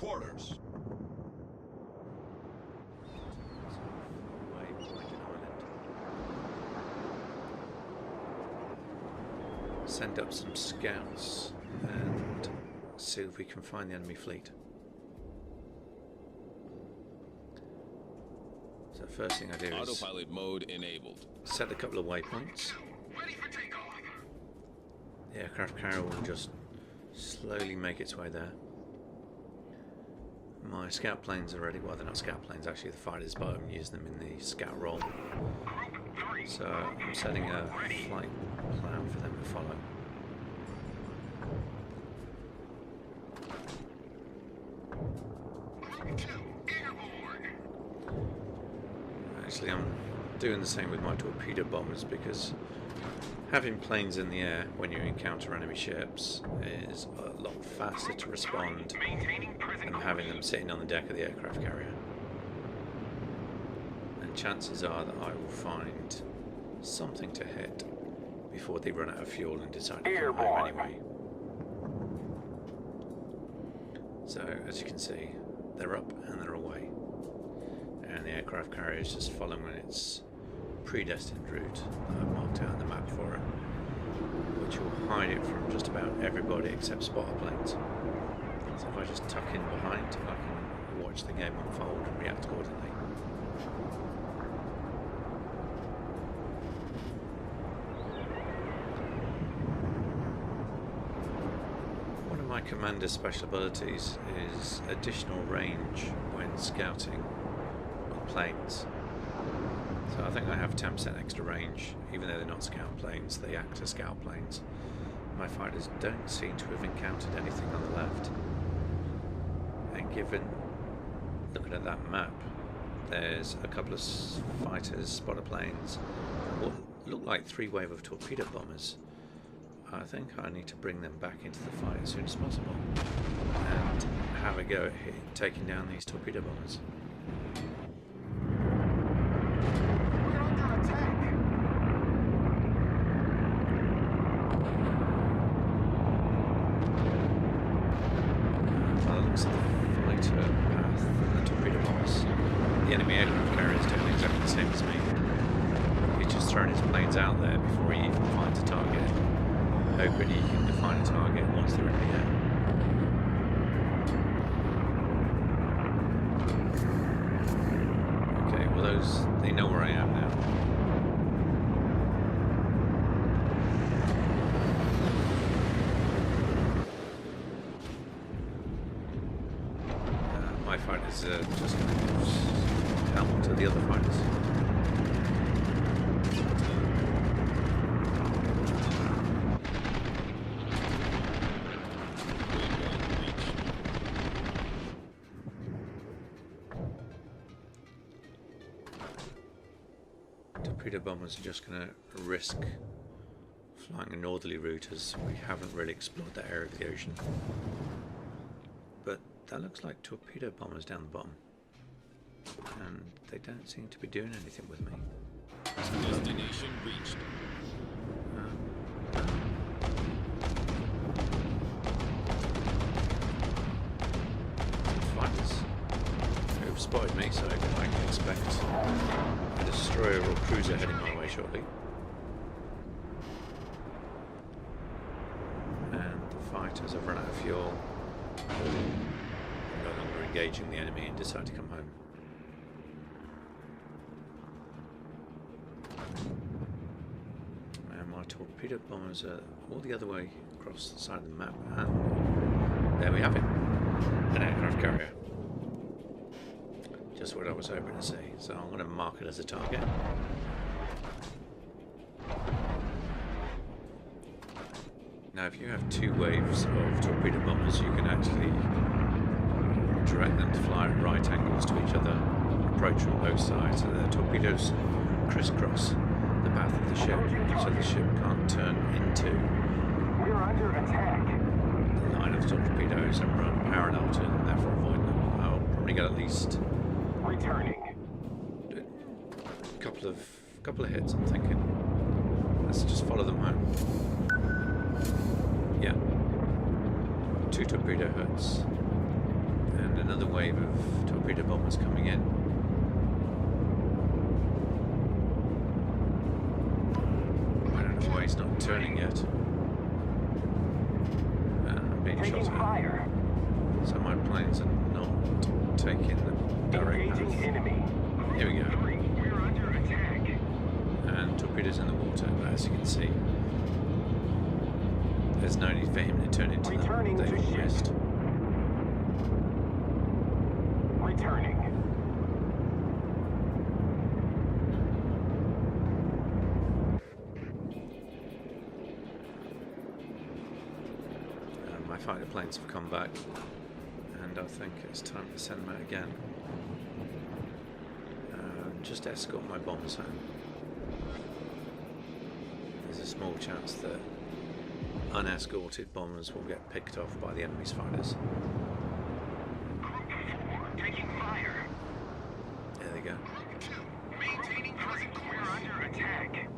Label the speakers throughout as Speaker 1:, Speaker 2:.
Speaker 1: quarters.
Speaker 2: Send up some scouts and see if we can find the enemy fleet. So first thing I do is
Speaker 3: autopilot mode enabled.
Speaker 2: Set a couple of waypoints.
Speaker 1: Ready for takeoff.
Speaker 2: The aircraft carrier will just slowly make its way there. My scout planes are ready. Well, they're not scout planes, actually the fighters, but I'm using them in the scout role. So I'm setting a flight plan for them to follow. Actually, I'm doing the same with my torpedo bombers because having planes in the air when you encounter enemy ships is a lot faster to respond than having them sitting on the deck of the aircraft carrier. And chances are that I will find something to hit before they run out of fuel and decide to come home anyway. So as you can see, they're up and they're away, and the aircraft carrier is just following its predestined route that I've marked out on the map for it, which will hide it from just about everybody except spotter planes. So if I just tuck in behind, I can watch the game unfold and react accordingly. One of my commander's special abilities is additional range when scouting with planes. So I think I have 10% extra range, even though they're not scout planes, they act as scout planes. My fighters don't seem to have encountered anything on the left. And given, looking at that map, there's a couple of fighters, spotter planes, what look like 3 wave of torpedo bombers. I think I need to bring them back into the fight as soon as possible and have a go at taking down these torpedo bombers. Out there before he even finds a target, hoping he can define a target once they're in the air. Okay, well those, they know where I am now. My fighters are just going to help to the other fighters. Torpedo bombers are just going to risk flying a northerly route as we haven't really explored that area of the ocean. But that looks like torpedo bombers down the bottom, and they don't seem to be doing anything with me.
Speaker 3: Destination reached.
Speaker 2: Fighters who've spotted me, so I can expect a destroyer or cruiser heading my way shortly. And the fighters have run out of fuel, no longer engaging the enemy, and decide to come home. And my torpedo bombers are all the other way across the side of the map, and there we have it, an aircraft carrier. Just what I was hoping to see. So I'm going to mark it as a target. Now if you have 2 waves of torpedo bombers, you can actually direct them to fly at right angles to each other, approach from both sides, so the torpedoes crisscross the path of the ship, so the ship can't turn into
Speaker 4: We're under attack.
Speaker 2: the line of torpedoes and run parallel to them, therefore avoid them. I'll probably get at least
Speaker 4: Returning.
Speaker 2: a couple of hits, I'm thinking. Let's just follow them home. Yeah. 2 torpedo hits. And another wave of torpedo bombers coming in. I don't know why he's not turning yet. I'm being
Speaker 4: Taking
Speaker 2: shot at.
Speaker 4: fire.
Speaker 2: So my planes are not taking the direct
Speaker 4: Engaging
Speaker 2: path.
Speaker 4: enemy.
Speaker 2: Here we go.
Speaker 4: We're under attack.
Speaker 2: And torpedoes in the water, but as you can see, there's no need for him to turn into them.
Speaker 4: Returning to
Speaker 2: They've all
Speaker 4: ship.
Speaker 2: missed.
Speaker 4: Returning.
Speaker 2: My fighter planes have come back, and I think it's time to send them out again. Just escort my bombers home. There's a small chance that unescorted bombers will get picked off by the enemy's fighters.
Speaker 4: Taking fire.
Speaker 2: There they go.
Speaker 4: Maintaining present course. We're under attack.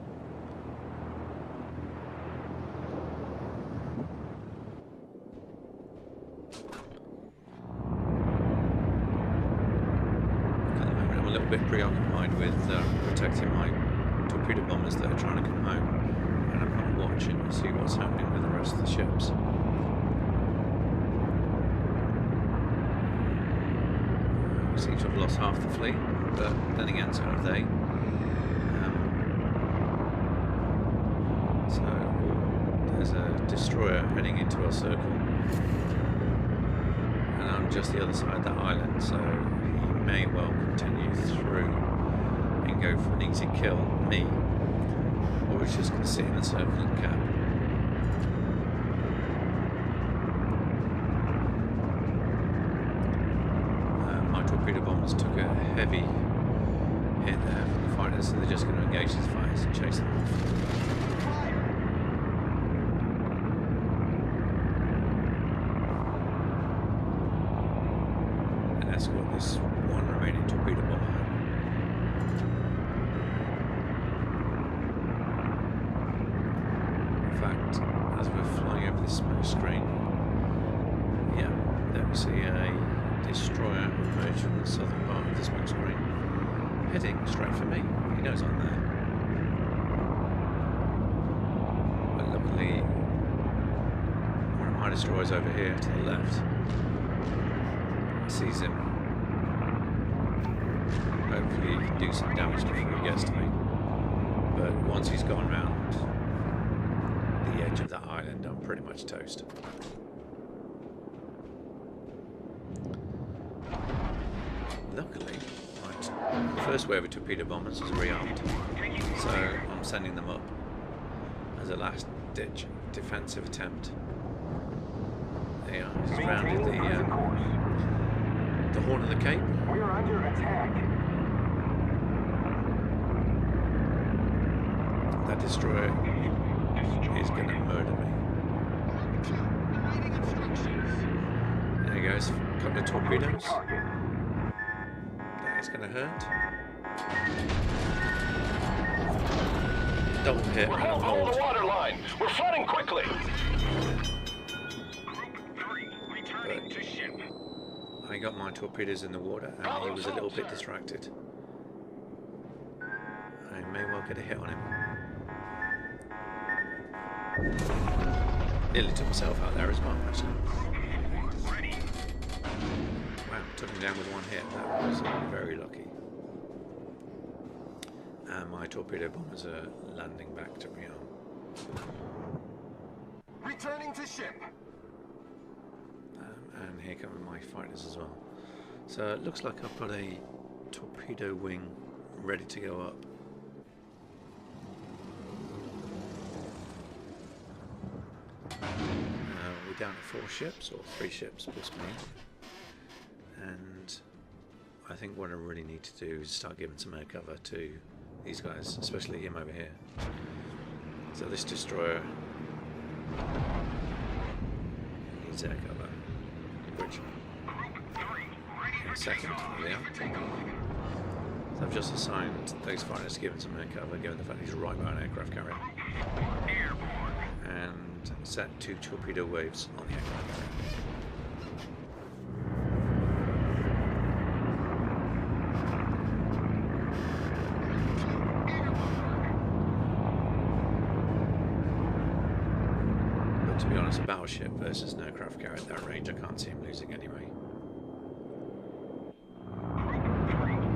Speaker 2: At the moment I'm a little bit preoccupied with protecting my torpedo bombers that are trying to come home, and I'm not watching to see what's happening with the rest of the ships. We seem to have lost half the fleet, but then again so have they. So there's a destroyer heading into our circle, and I'm just the other side of that island, so he may well continue through and go for an easy kill, me, or he's just going to sit in the circle and cap. My torpedo bombers took a heavy hit there from the fighters, so they're just going to engage these fighters and chase them off. And escort this one remaining torpedo bomber home. In fact, as we're flying over this smoke screen, yeah, there we see a destroyer emerge from the southern part of the smoke screen, heading straight for me. He knows I'm there. But luckily, one of my destroyers over here to the left sees him. Hopefully he can do some damage before he gets to me. But once he's gone round the edge of that island, I'm pretty much toast. Luckily, my first wave of torpedo bombers is rearmed, so I'm sending them up as a last-ditch defensive attempt. They are. He's rounded
Speaker 4: Maintaining present course.
Speaker 2: the Horn of the Cape.
Speaker 4: We're under attack.
Speaker 2: That destroyer is going to murder me. There he goes. A couple of torpedoes.
Speaker 4: Target.
Speaker 2: That's going to hurt. Double hit
Speaker 4: We're
Speaker 2: and a
Speaker 4: held below
Speaker 2: hold.
Speaker 4: the water line. We're flooding quickly. Returning to ship.
Speaker 2: I got my torpedoes in the water and he was a little bit distracted. I may well get a hit on him. Nearly took myself out there as well, actually. Wow, took him down with one hit. That was very lucky. And my torpedo bombers are landing back to rearm.
Speaker 4: Returning to ship.
Speaker 2: And here come my fighters as well. So it looks like I've got a torpedo wing ready to go up. We're down to 4 ships, or 3 ships plus me. And I think what I really need to do is start giving some air cover to these guys, especially him over here. So this destroyer needs air cover, which in a second, there they are. So I've just assigned those fighters to give him some air cover, given the fact he's right by an aircraft carrier. And set 2 torpedo waves on the aircraft carrier. it's a battleship versus an aircraft carrier at that range. I can't see him losing anyway.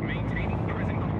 Speaker 4: Maintaining present course.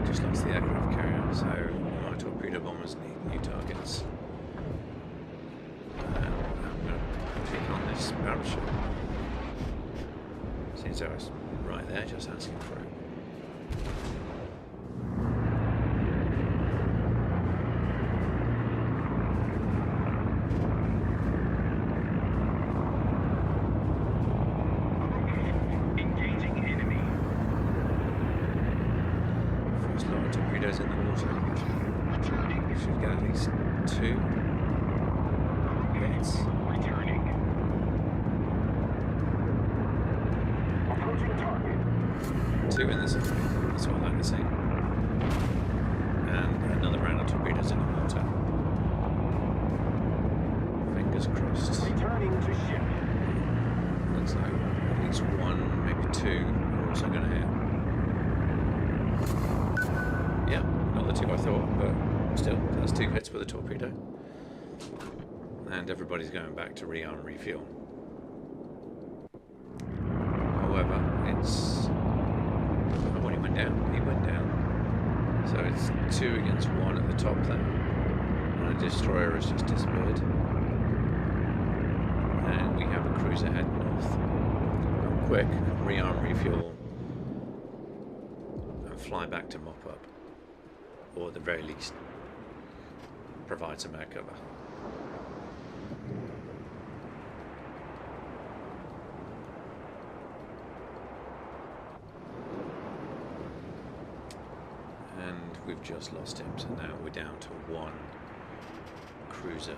Speaker 2: Just lost the aircraft carrier, so my torpedo bombers need new targets. I'm going to take on this battleship. Seems I was right there, just asking for it. In the water. Should get at least 2 hits.
Speaker 4: Returning. Approaching target.
Speaker 2: 2 in this. That's what I like to see. And another round of torpedoes in the water. Fingers crossed.
Speaker 4: Returning to ship.
Speaker 2: Looks like at least 1, maybe 2 are also going to hit. Yeah, not the 2 I thought, but still, that's 2 hits with a torpedo. And everybody's going back to rearm, refuel. However, it's... Oh, when he went down, So it's 2 against 1 at the top there. And a destroyer has just disappeared. And we have a cruiser heading north. Quick, rearm, refuel, and fly back to mop up. Or at the very least, provide some air cover. And we've just lost him, so now we're down to 1 cruiser.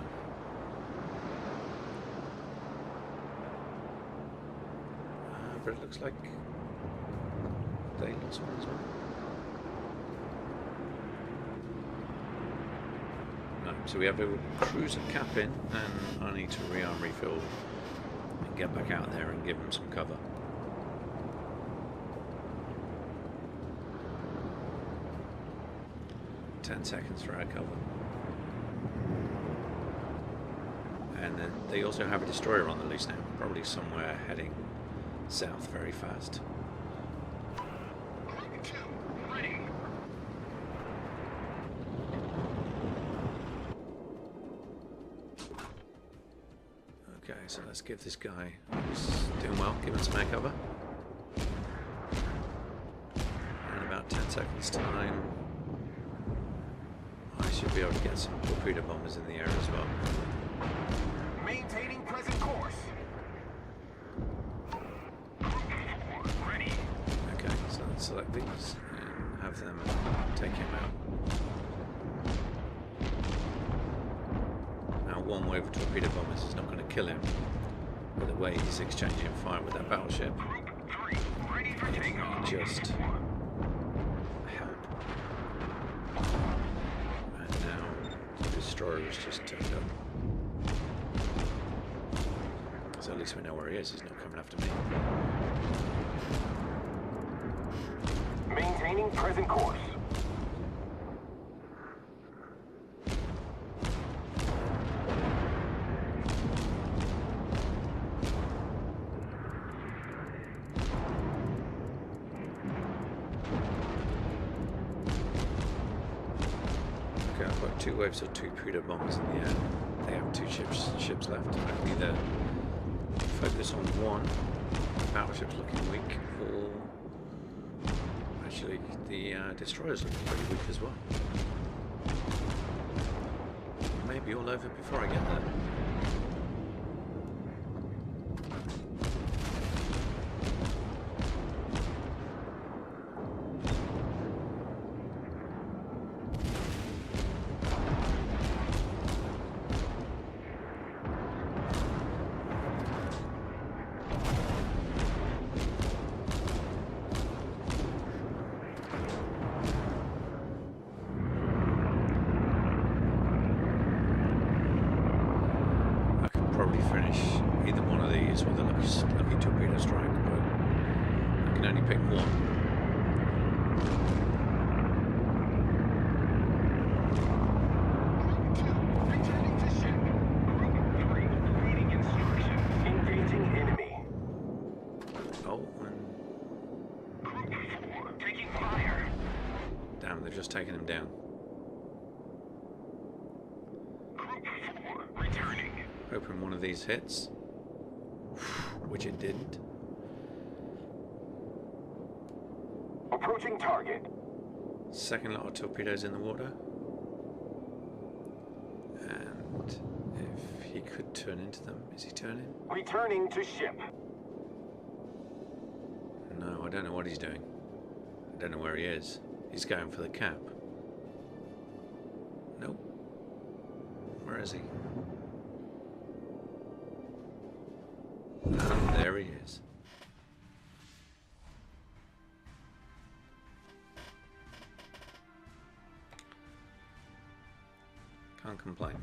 Speaker 2: But it looks like they lost one as well. So we have a cruiser cap in, and I need to rearm, refill, and get back out there and give them some cover. "10 seconds for air cover." And then they also have a destroyer on the loose now, probably somewhere heading south very fast. Okay, so let's give this guy who's doing well, give him some air cover. In about 10 seconds time, I should be able to get some torpedo bombers in the air as well.
Speaker 4: Maintaining present course. Ready.
Speaker 2: Okay, so let's select these and have them take him out. Now, one wave of torpedo bombers is not going to kill him, but the way he's exchanging fire with that battleship,
Speaker 4: Ready for
Speaker 2: it
Speaker 4: takeoff.
Speaker 2: just help. And now the destroyer has just turned up. So at least we know where he is. He's not coming after me.
Speaker 4: Maintaining present course.
Speaker 2: 2 waves of torpedo bombers in the air. They have 2 ships left. I can either focus on one, battleship's looking weak, or actually the destroyer's looking pretty weak as well. Maybe all over before I get there. Probably finish either one of these with a lucky torpedo strike, but I can only pick one.
Speaker 4: Returning to ship. Group 3, awaiting instructions. Engaging enemy.
Speaker 2: Oh, and
Speaker 4: Group 4, taking fire.
Speaker 2: damn, they've just taken him down.
Speaker 4: Group 4, returning.
Speaker 2: Hoping one of these hits, which it didn't.
Speaker 4: Approaching target.
Speaker 2: Second lot of torpedoes in the water. And if he could turn into them, is he turning?
Speaker 4: Returning to ship.
Speaker 2: No, I don't know what he's doing. I don't know where he is. He's going for the cap. Nope. Where is he? And there he is. Can't complain.